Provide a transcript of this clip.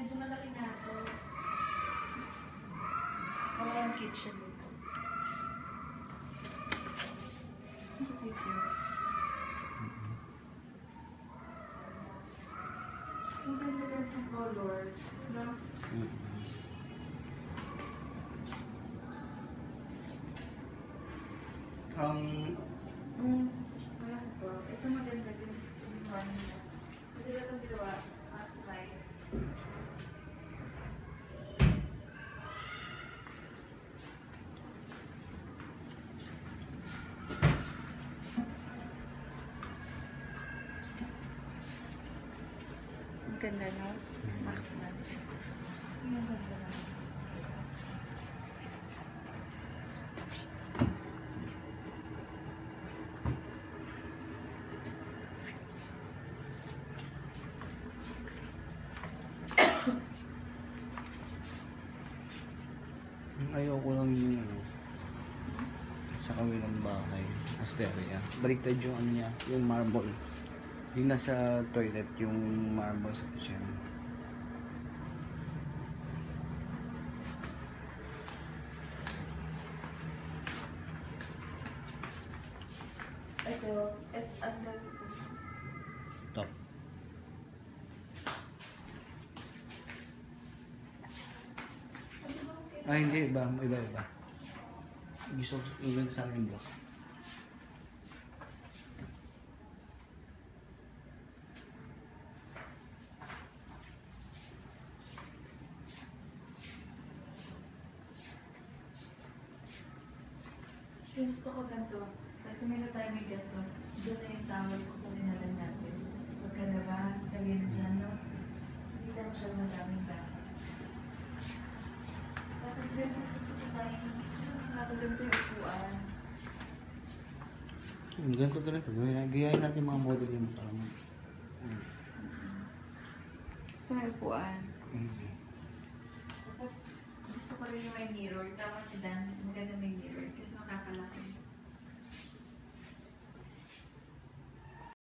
medyo malaki na ito. Wala yung kitchen dito. Thank you. So, ganda-ganda yung colors. No? Wala ko. Ito maganda din. Ito na itong ginawa. Slice. Ang ganda, no? Maximum. Ang ganda na. Ayoko lang yung sa kabilang bahay, Asteria. Baliktad yung ano niya, yung marble. Yung nasa toilet, yung marble sa kitchen. Ito, under Top. Ah, hindi. Iba. Gusto ko yung sa akin block. gusto ko ganito. Pag tumira tayo may ganito, dyan na yung towel ko kung dinalan natin. Pagka naman, lagay na dyan, no? Hindi na masyadong madaming bags. Tapos ganito gusto tayo yung picture. Nakaganda yung upuan. Ganito ka rin. Gayahin natin mga model yung parang... Ito yung upuan. Tapos gusto ko rin yung may mirror. Tapos si Dan, maganda may mirror kasi makakalaki.